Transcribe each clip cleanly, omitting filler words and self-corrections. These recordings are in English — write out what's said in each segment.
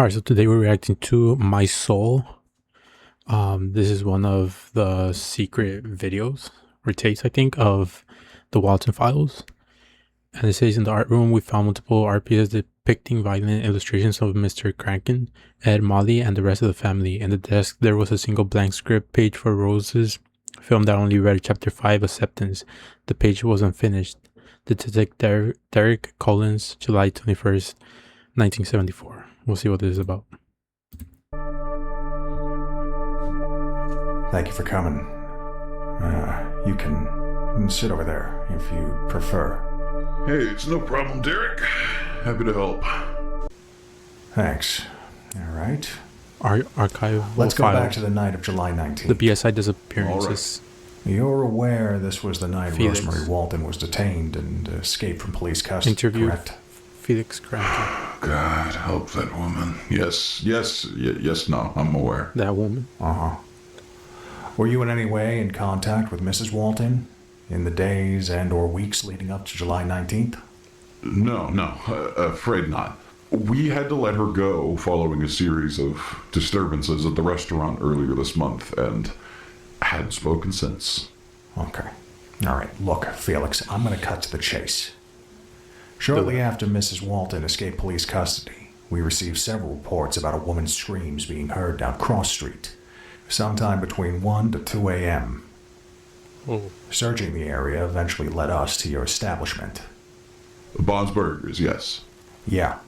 Alright, so today we're reacting to My Soul. This is one of the secret videos or takes, I think, of the Walten Files. And it says, in the art room, we found multiple art pieces depicting violent illustrations of Mr. Kranken, Ed, Molly, and the rest of the family. In the desk, there was a single blank script page for Rose's film that only read Chapter 5, Acceptance. The page was unfinished. Detective Derek Collins, July 21st, 1974. We'll see what this is about. Thank you for coming. You can sit over there if you prefer. Hey, it's no problem, Derek. Happy to help. Thanks. All right. Archival Let's go file. back to the night of July 19th. The BSI disappearances. You're aware this was the night Felix. Rosemary Walten was detained and escaped from police custody, Interview. correct? Felix Kranken. God, help that woman. Yes, no, I'm aware. That woman. Uh-huh. Were you in any way in contact with Mrs. Walten in the days and or weeks leading up to July 19th? No, afraid not. We had to let her go following a series of disturbances at the restaurant earlier this month, and hadn't spoken since. Okay. All right. Look, Felix, I'm going to cut to the chase. Shortly after Mrs. Walten escaped police custody, we received several reports about a woman's screams being heard down Cross Street, sometime between 1 to 2 a.m. Oh. Searching the area eventually led us to your establishment. Bob's Burgers, yes. Yeah,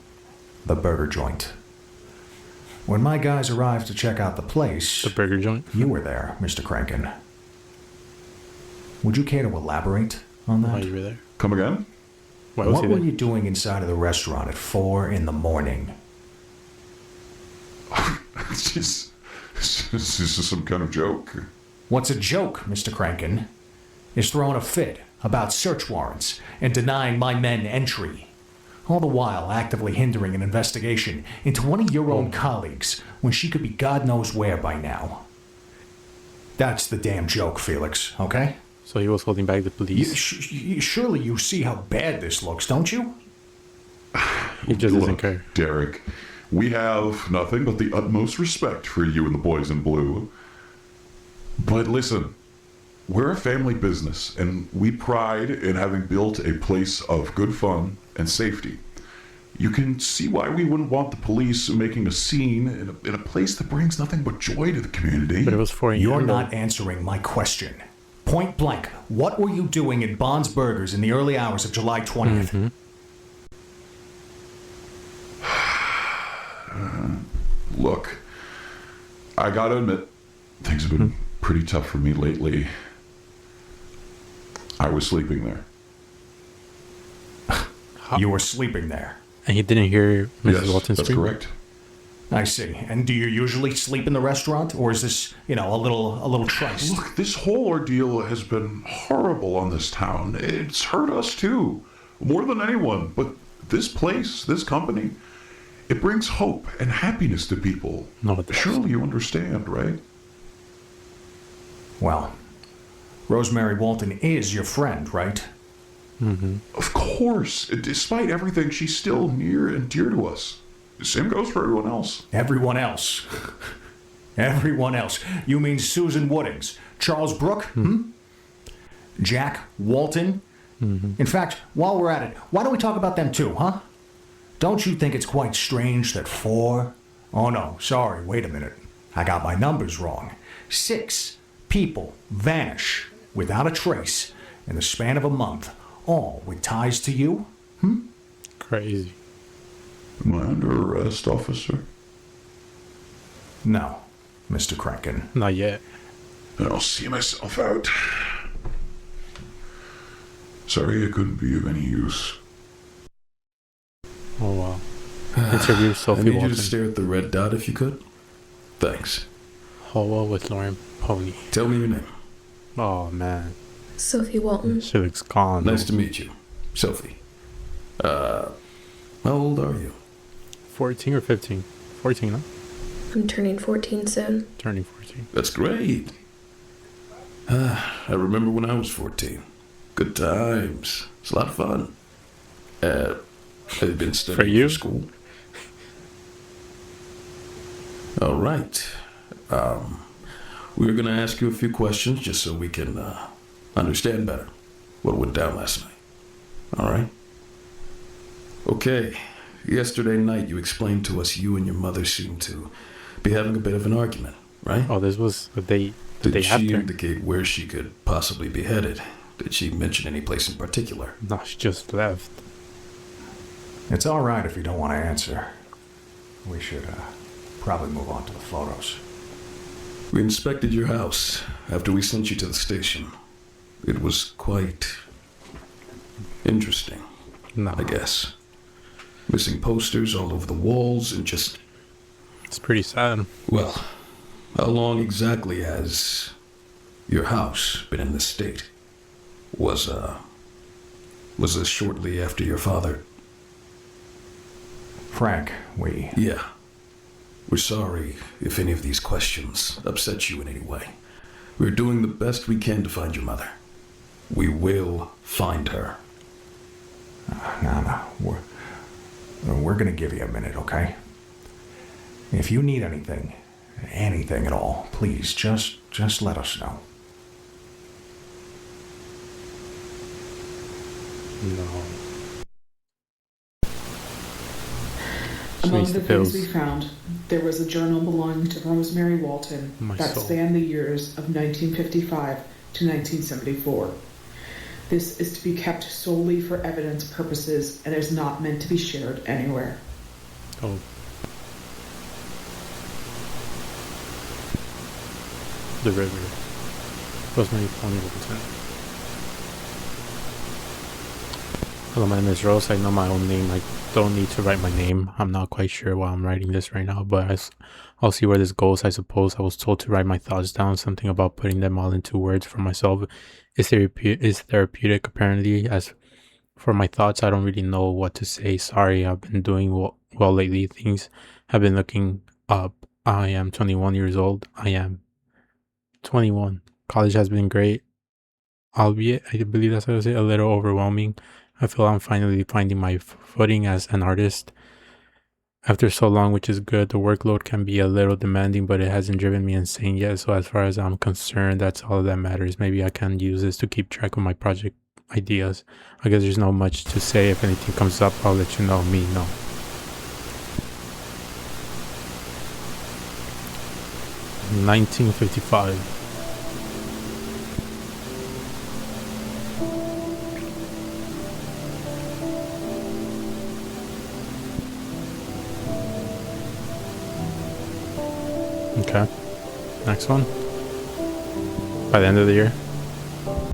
the burger joint. When my guys arrived to check out the place, The burger joint. you were there, Mr. Kranken. Would you care to elaborate on Why that? you were there? Come again? Why was What he were there? you doing inside of the restaurant at 4 in the morning? Is this some kind of joke? What's a joke, Mr. Kranken, is throwing a fit about search warrants and denying my men entry, all the while actively hindering an investigation into one of your own colleagues when she could be God knows where by now. That's the damn joke, Felix, okay? So he was holding back the police. Surely you see how bad this looks, don't you? He just doesn't Look, care. Derek, we have nothing but the utmost respect for you and the boys in blue. But listen, we're a family business, and we pride in having built a place of good fun and safety. You can see why we wouldn't want the police making a scene in a place that brings nothing but joy to the community. But it was 4 a.m. You're though. not answering my question. Point blank, what were you doing at Bond's Burgers in the early hours of July 20th? Look, I gotta admit, things have been pretty tough for me lately. I was sleeping there. You were sleeping there. And he didn't hear Mrs. Yes, Walten that's scream? correct. I see. And do you usually sleep in the restaurant, or is this, a little trice? Look, this whole ordeal has been horrible on this town. It's hurt us too, more than anyone. But this place, this company, it brings hope and happiness to people. No, it doesn't. Surely you understand, right? Well, Rosemary Walten is your friend, right? Of course. Despite everything, she's still near and dear to us. The same goes for everyone else. Everyone else. Everyone else. You mean Susan Woodings, Charles Brooke, Jack Walten? In fact, while we're at it, why don't we talk about them too, huh? Don't you think it's quite strange that 4... Oh no, sorry, wait a minute. I got my numbers wrong. 6 people vanish without a trace in the span of a month, all with ties to you? Crazy. Am I under arrest, officer? No, Mr. Kranken. Not yet. Then I'll see myself out. Sorry I couldn't be of any use. Oh, wow. Interview I Sophie need you to Walten. stare at the red dot if you could. Thanks. Hoa with Lauren Pony. Tell me your name. Oh, man. Sophie Walten. She looks gone. Nice to meet you, Sophie. How old are you? 14 or 15? 14, no? I'm turning 14 soon. Turning 14. That's great. I remember when I was 14. Good times. It's a lot of fun. Have you been studying you? for school? All right. We're going to ask you a few questions just so we can understand better what went down last night. All right? Okay. Yesterday night, you explained to us you and your mother seemed to be having a bit of an argument, right? Oh, this was the day. The Did day she after. indicate where she could possibly be headed? Did she mention any place in particular? No, she just left. It's all right if you don't want to answer. We should probably move on to the photos. We inspected your house after we sent you to the station. It was quite interesting, No, I guess. Missing posters all over the walls and just, it's pretty sad. well, how long exactly has your house been in this state? Was this shortly after your father? Frank, Yeah. We're sorry if any of these questions upset you in any way. We're doing the best we can to find your mother. We will find her. No. We're gonna give you a minute, okay? If you need anything at all, please just let us know. No. She Among needs the the things pills. we found, there was a journal belonging to Rosemary Walten My that soul. spanned the years of 1955 to 1974. This is to be kept solely for evidence purposes and is not meant to be shared anywhere. Oh. The river. Rosemary Walten. Hello, my name is Rose. I know my own name. I don't need to write my name. I'm not quite sure why I'm writing this right now, but I'll see where this goes. I suppose I was told to write my thoughts down. Something about putting them all into words for myself is therapeutic, apparently. As for my thoughts, I don't really know what to say. Sorry, I've been doing well lately. Things have been looking up. I am 21 years old. I am 21. College has been great, albeit I believe that's what I say, a little overwhelming. I feel I'm finally finding my footing as an artist after so long, which is good. The workload can be a little demanding, but it hasn't driven me insane yet. So as far as I'm concerned, that's all that matters. Maybe I can use this to keep track of my project ideas. I guess there's not much to say. If anything comes up, I'll let you know. Me, no. "1955. Okay. Next one. By the end of the year.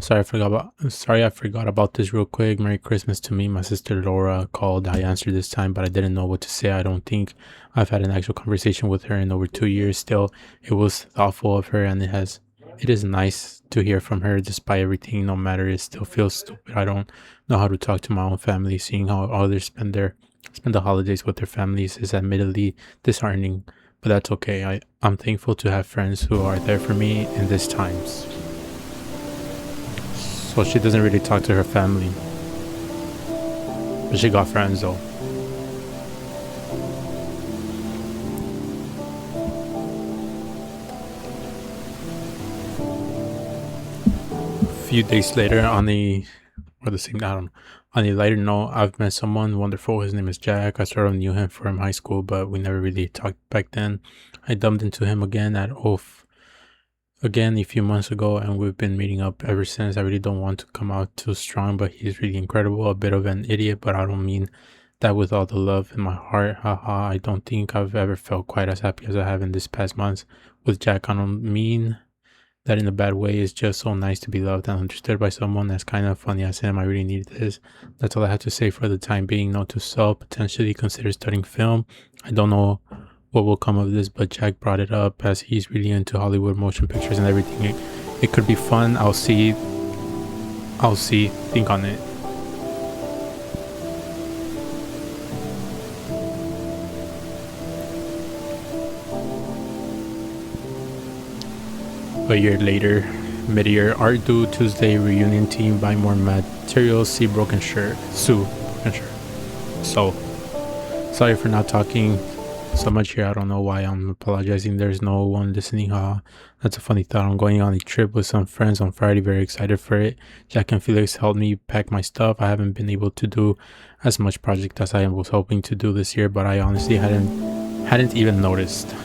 Sorry, I forgot about this real quick. Merry Christmas to me. My sister Laura called. I answered this time, but I didn't know what to say. I don't think I've had an actual conversation with her in over 2 years. Still, it was thoughtful of her, and it is nice to hear from her despite everything. No matter, it still feels stupid. I don't know how to talk to my own family. Seeing how others spend the holidays with their families is admittedly disheartening, but that's okay. I'm thankful to have friends who are there for me in these times. So she doesn't really talk to her family, but she got friends though. A few days later, on a lighter note, I've met someone wonderful. His name is Jack. I sort of knew him from high school, but we never really talked back then. I dumped into him again at OFF again a few months ago, and we've been meeting up ever since. I really don't want to come out too strong, but he's really incredible. A bit of an idiot, but I don't mean that with all the love in my heart. Haha, I don't think I've ever felt quite as happy as I have in this past months with Jack. I don't mean that in a bad way. It's just so nice to be loved and understood by someone that's kind of funny as him. I really needed this. That's all I have to say for the time being. Note to self, potentially consider studying film. I don't know what will come of this, but Jack brought it up as he's really into Hollywood motion pictures and everything. It could be fun. I'll see. Think on it. A year later, mid-year art due Tuesday reunion team, buy more materials, see broken shirt, Sue broken shirt. So sorry for not talking so much here. I don't know why I'm apologizing. There's no one listening. That's a funny thought. I'm going on a trip with some friends on Friday. Very excited for it. Jack and Felix helped me pack my stuff. I haven't been able to do as much project as I was hoping to do this year, but I honestly hadn't even noticed.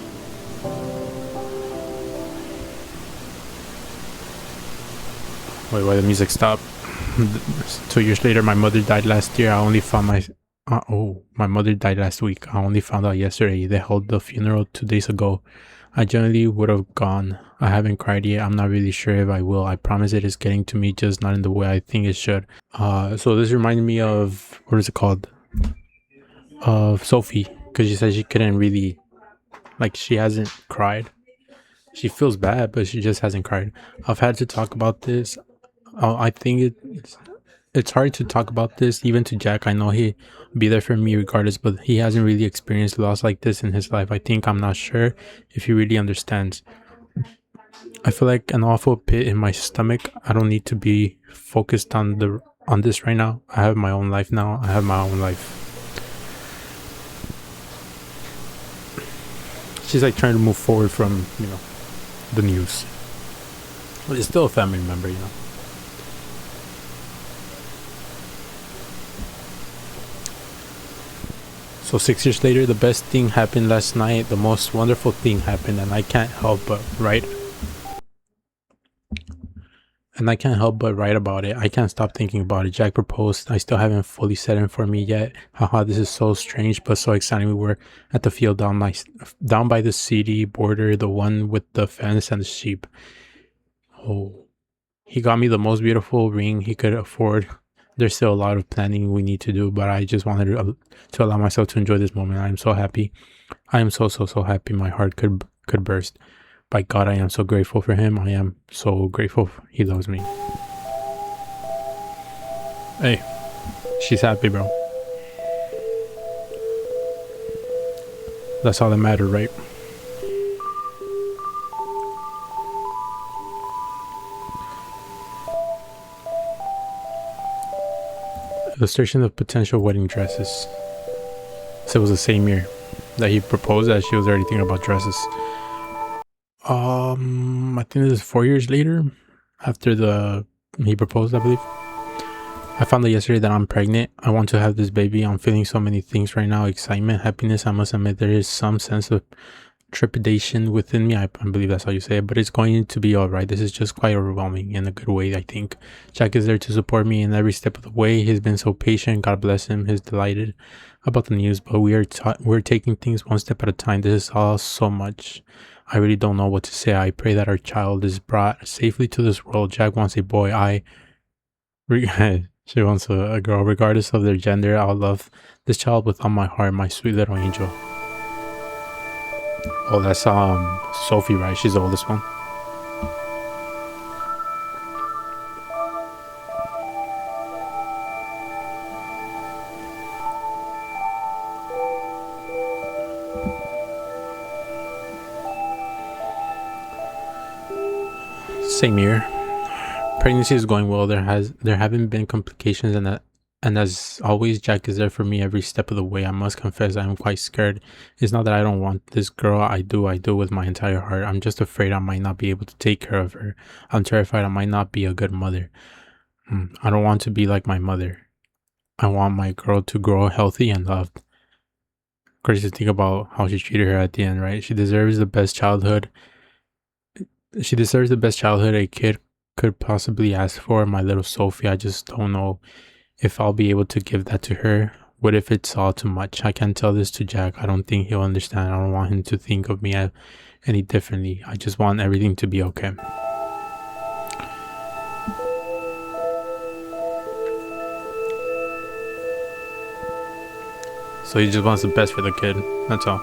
Wait, the music stopped. 2 years later, my mother died last year. I only found my mother died last week. I only found out yesterday. They held the funeral 2 days ago. I generally would have gone. I haven't cried yet. I'm not really sure if I will. I promise it is getting to me, just not in the way I think it should. So this reminded me of, what is it called? Of Sophie, because she said she couldn't really, like, she hasn't cried. She feels bad, but she just hasn't cried. I've had to talk about this. I think it's hard to talk about this even to Jack. I know he'd be there for me regardless, but he hasn't really experienced loss like this in his life. I'm not sure if he really understands. I feel like an awful pit in my stomach. I don't need to be focused on this right now. I have my own life now. I have my own life. She's like trying to move forward from, the news. But it's still a family member, So 6 years later, the best thing happened last night. The most wonderful thing happened, and I can't help but write. About it. I can't stop thinking about it. Jack proposed. I still haven't fully set him for me yet. Haha, this is so strange, but so exciting. We were at the field down by the city border, the one with the fence and the sheep. Oh, he got me the most beautiful ring he could afford. There's still a lot of planning we need to do, but I just wanted to allow myself to enjoy this moment. I am so happy. I am so happy. My heart could burst. By God, I am so grateful for him. I am so grateful he loves me. Hey, she's happy, bro. That's all that mattered, right? Illustration of potential wedding dresses. So it was the same year that he proposed that she was already thinking about dresses. I think this is 4 years later after he proposed, I believe. I found out yesterday that I'm pregnant. I want to have this baby. I'm feeling so many things right now. Excitement, happiness. I must admit there is some sense of trepidation within me. I believe that's how you say it, but it's going to be all right. This is just quite overwhelming in a good way, I think. Jack is there to support me in every step of the way. He's been so patient. God bless him. He's delighted about the news, but we're taking things one step at a time. This is all so much. I really don't know what to say. I pray that our child is brought safely to this world. Jack wants a boy. She wants a girl. Regardless of their gender, I'll love this child with all my heart, my sweet little angel. Oh, that's Sophie, right? She's the oldest one. Same year. Pregnancy is going well. There haven't been complications, and as always, Jack is there for me every step of the way. I must confess, I am quite scared. It's not that I don't want this girl. I do with my entire heart. I'm just afraid I might not be able to take care of her. I'm terrified I might not be a good mother. I don't want to be like my mother. I want my girl to grow healthy and loved. Crazy to think about how she treated her at the end, right? She deserves the best childhood. She deserves the best childhood a kid could possibly ask for. My little Sophie, I just don't know if I'll be able to give that to her. What if it's all too much? I can't tell this to Jack. I don't think he'll understand. I don't want him to think of me any differently. I just want everything to be okay. So he just wants the best for the kid. That's all.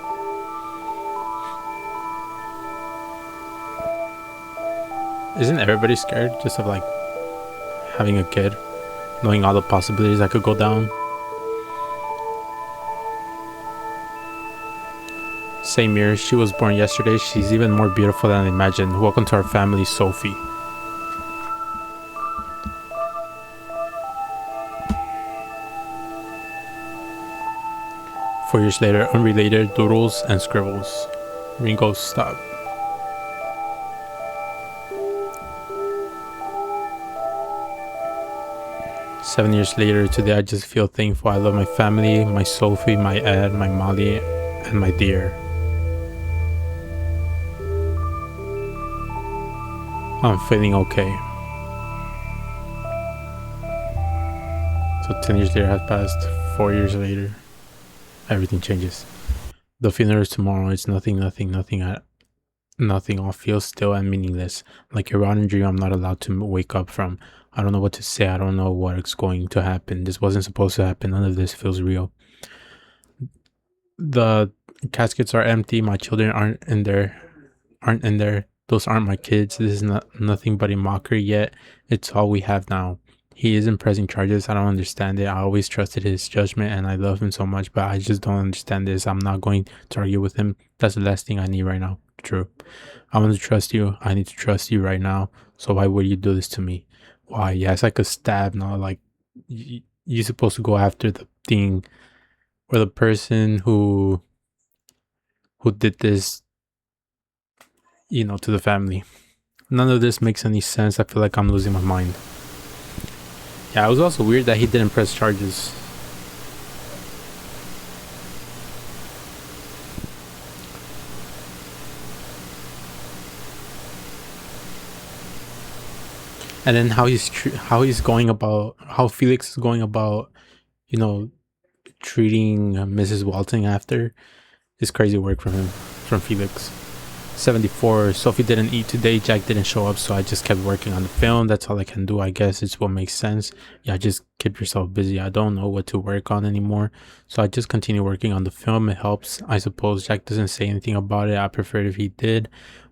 Isn't everybody scared just of like having a kid, knowing all the possibilities that could go down? Same year, she was born yesterday. She's even more beautiful than I imagined. Welcome to our family, Sophie. 4 years later, unrelated doodles and scribbles. Ringo stop. Seven years later, today I just feel thankful. I love my family, my Sophie, my Ed, my Molly, and my dear. I'm feeling okay. So 10 years later has passed. 4 years later, everything changes. The funeral is tomorrow. It's nothing. All feels still and meaningless. Like a rotten dream I'm not allowed to wake up from. I don't know what to say. I don't know what's going to happen. This wasn't supposed to happen. None of this feels real. The caskets are empty. My children aren't in there. Those aren't my kids. This is nothing but a mockery, yet it's all we have now. He isn't pressing charges. I don't understand it. I always trusted his judgment and I love him so much, but I just don't understand this. I'm not going to argue with him. That's the last thing I need right now. True. I want to trust you. I need to trust you right now. So why would you do this to me? Why? Yeah, it's like a stab, no? Like you're supposed to go after the thing or the person who did this, to the family. None of this makes any sense. I feel like I'm losing my mind. Yeah, it was also weird that he didn't press charges. And then how Felix is going about, treating Mrs. Walten after is crazy work from Felix. 74. Sophie didn't eat today. Jack didn't show up, so I just kept working on the film. That's all I can do, I guess. It's what makes sense. Yeah, just keep yourself busy. I don't know what to work on anymore, so I just continue working on the film. It helps, I suppose. Jack doesn't say anything about it. I prefer it if he did.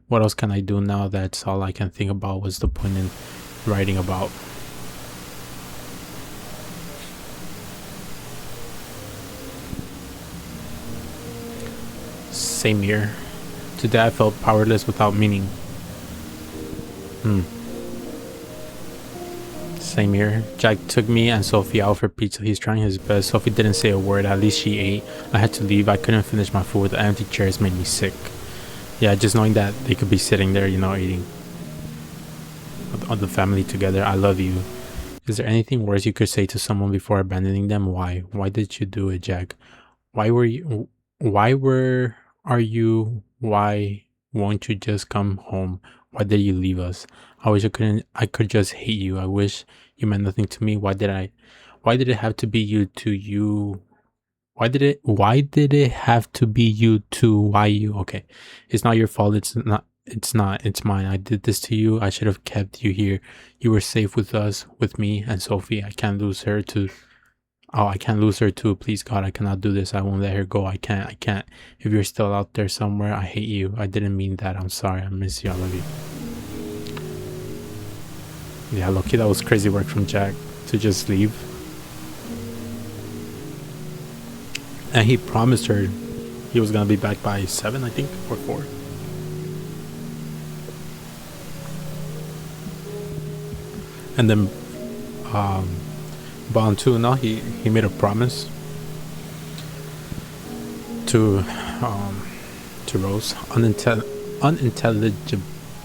What else can I do now? That's all I can think about. What's the point in writing about? Same here. Today I felt powerless without meaning. Same here. Jack took me and Sophie out for pizza. He's trying his best. Sophie didn't say a word. At least she ate. I had to leave. I couldn't finish my food. The empty chairs made me sick. Yeah, just knowing that they could be sitting there, eating. The family together. I love you. Is there anything worse you could say to someone before abandoning them? Why? Why did you do it, Jack? Why won't you just come home? Why did you leave us? I wish I could just hate you. I wish you meant nothing to me. Why did it have to be you to you? Why did it have to be you to why you? Okay. It's not your fault. It's mine. I did this to you. I should have kept you here. You were safe with us, with me and Sophie. I can't lose her too. Please God, I cannot do this. I won't let her go. I can't. If you're still out there somewhere, I hate you. I didn't mean that. I'm sorry. I miss you. I love you. Yeah, Loki, that was crazy work from Jack to just leave. And he promised her he was gonna be back by 7, I think, or 4. And then Bond 2, no, he made a promise to Rose.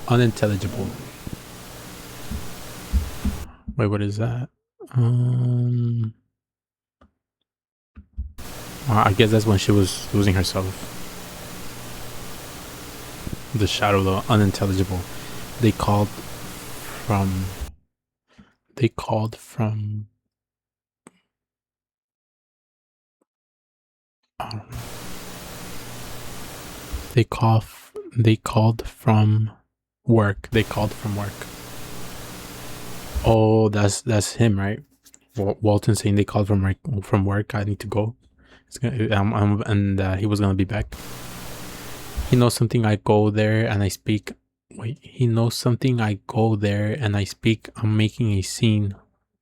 Unintelligible. Wait, what is that? I guess that's when she was losing herself. The shadow, the unintelligible. They called from I don't know. They called from work. Oh, that's him, right? Walten saying they called from work. I need to go. He was gonna be back. He knows something. I go there and I speak. Wait, he knows something. I go there and I speak. I'm making a scene.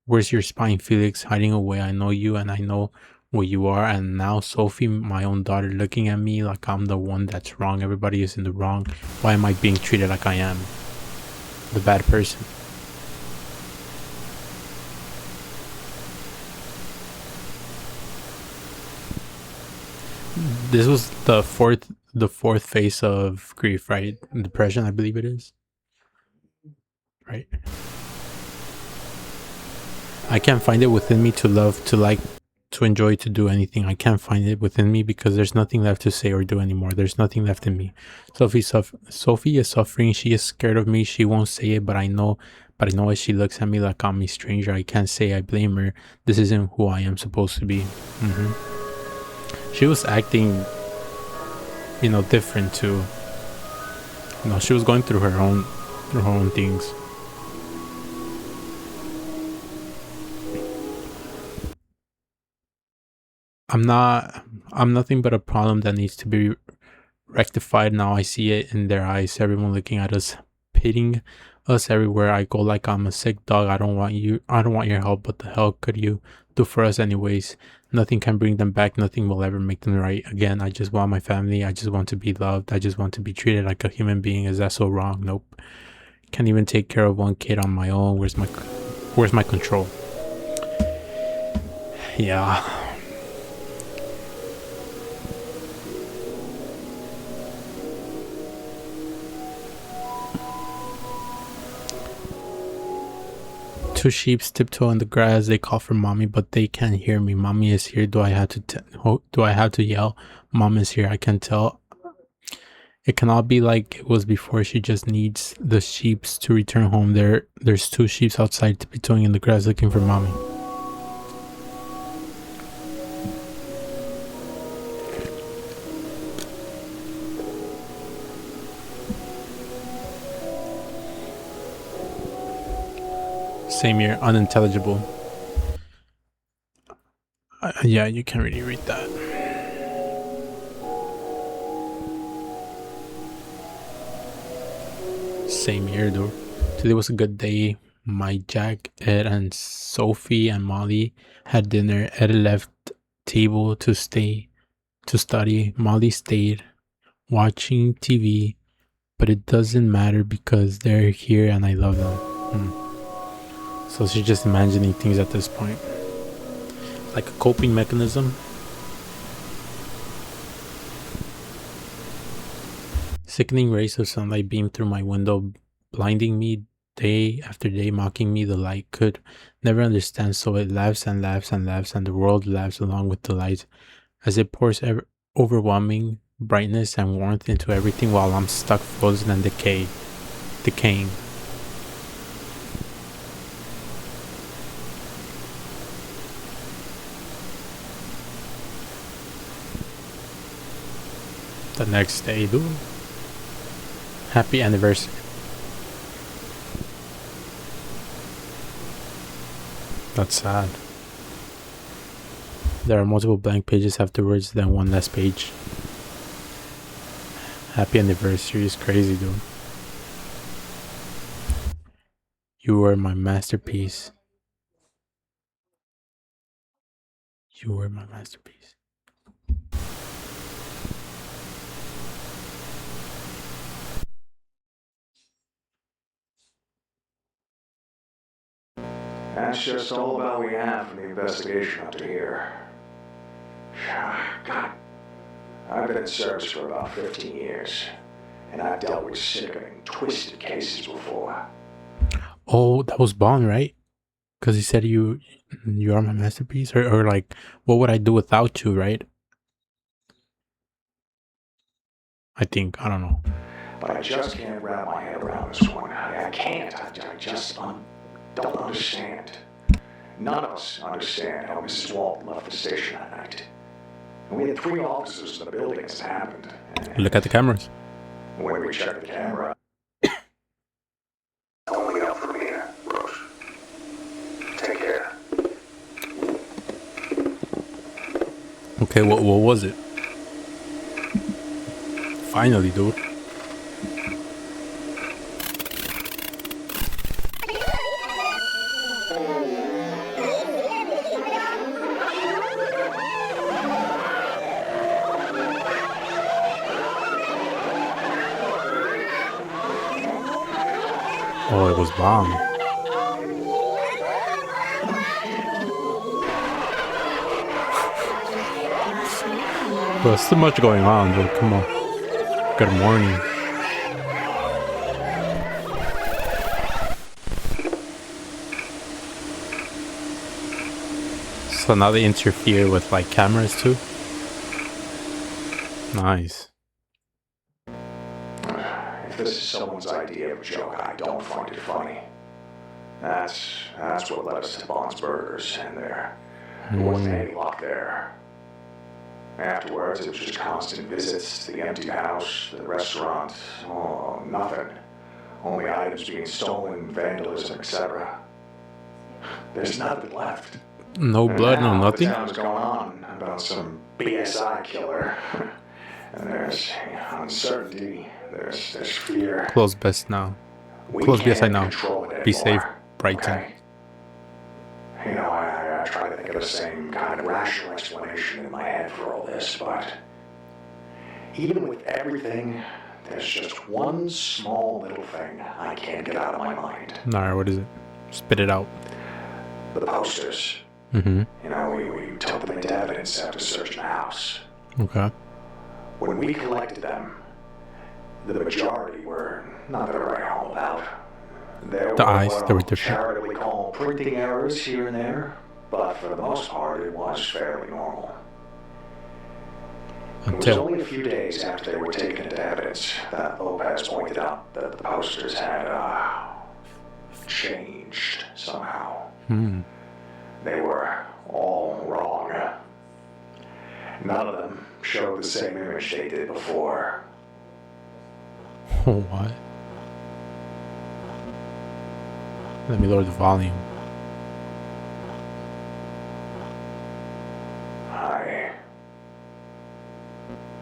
Where's your spine, Felix? Hiding away. I know you and I know what you are. And now Sophie, my own daughter, looking at me like I'm the one that's wrong. Everybody is in the wrong. Why am I being treated like I am the bad person? This was the fourth phase of grief, right? Depression, I believe it is. Right. I can't find it within me to love, to like, to enjoy, to do anything. I can't find it within me because there's nothing left to say or do anymore. There's nothing left in me. Sophie is suffering. She is scared of me. She won't say it, but I know as she looks at me like I'm a stranger, I can't say I blame her. This isn't who I am supposed to be. She was acting, different too. She was going through her own things. I'm nothing but a problem that needs to be rectified. Now I see it in their eyes, everyone looking at us, pitying us everywhere I go like I'm a sick dog. I don't want your help. What the hell could you do for us anyways? Nothing can bring them back. Nothing will ever make them right again. I just want my family. I just want to be loved. I just want to be treated like a human being. Is that so wrong? Nope. Can't even take care of one kid on my own. Where's my control? Yeah. Two sheep tiptoe in the grass. They call for mommy, but they can't hear me. Mommy is here. Do I have to yell? Mom is here. I can tell. It cannot be like it was before. She just needs the sheeps to return home. There's two sheeps outside tiptoeing in the grass looking for mommy. Same here, unintelligible. Yeah, you can't really read that. Same here, though. Today was a good day. My Jack, Ed, and Sophie and Molly had dinner. Ed left table to study. Molly stayed watching TV, but it doesn't matter because they're here and I love them. So she's just imagining things at this point. Like a coping mechanism. Sickening rays of sunlight beamed through my window, blinding me day after day, mocking me. The light could never understand, so it laughs and laughs and laughs, and the world laughs along with the light as it pours overwhelming brightness and warmth into everything while I'm stuck, frozen and decaying. The next day, dude. Happy anniversary. That's sad. There are multiple blank pages afterwards, then one last page. Happy anniversary is crazy, dude. You were my masterpiece. You were my masterpiece. That's just all about we have from the investigation up to here. God, I've been in service for about 15 years, and I've dealt with sickening, twisted cases before. Oh, that was Bond, right? Because he said you are my masterpiece, or like, what would I do without you, right? I think, I don't know. But I just can't wrap my head around this one. I can't. I just don't understand. None of us understand how Mrs. Walten left the station that night. And we had 3 officers in the building as it happened. Look at the cameras. When we checked the camera, only up from here, Rose. Take care. Okay, what was it? Finally, dude. Oh, it was bomb. There's so much going on, dude. Come on. Good morning. So now they interfere with like cameras too. Nice. If this is someone's idea of a joke, I don't find it funny. That's what led us to Bond's Burgers, and there wasn't any luck there. Afterwards, it was just constant visits to the empty house, the restaurant, nothing. Only items being stolen, vandalism, etc. There's nothing left. No blood, no nothing. The town's going on about some BSI killer. And there's uncertainty, there's fear. Close best now. Close BSI now. Be safe, Brighton. Okay? You know, I try to think of the same kind of rational explanation in my head for all this, but even with everything, there's just one small little thing I can't get out of my mind. Alright, what is it? Spit it out. The posters. Mm-hmm. You know, we took them into evidence after searching the house. Okay. When we collected them, the majority were not that I write home about. There The were eyes, what they were I'll different. charitably call printing errors here and there, but for the most part, it was fairly normal. It was Until. only a few days after they were taken into evidence that Lopez pointed out that the posters had, changed somehow. They were all wrong. None of them showed the same image they did before. Oh, what? Let me lower the volume.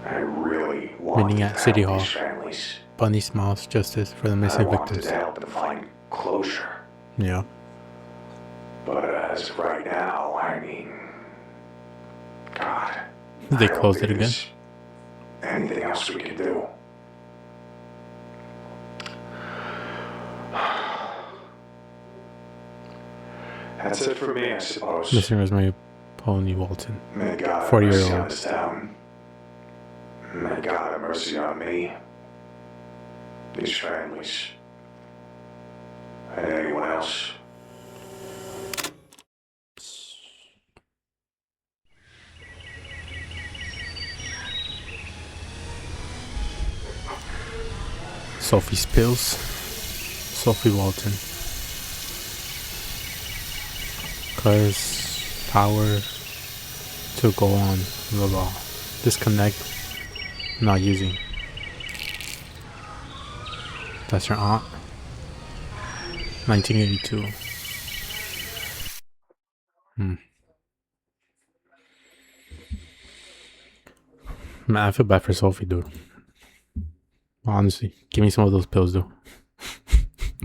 I really want Meeting to at City help Hall. these families. Bunny smiles justice for the I missing wanted victims. to help them find closure. Yeah. But as of right now, I mean, God. They I don't closed think it again? there's anything else we can do. That's it for me, I suppose. Missing Rosemary Walten. May God have 40-year-old. mercy on this town. May God have mercy on me, these families, and anyone else. Sophie spills. Sophie Walten. Cause power to go on the law. Disconnect. Not using. That's her aunt. 1982. Man, I feel bad for Sophie, dude. Honestly, give me some of those pills, dude.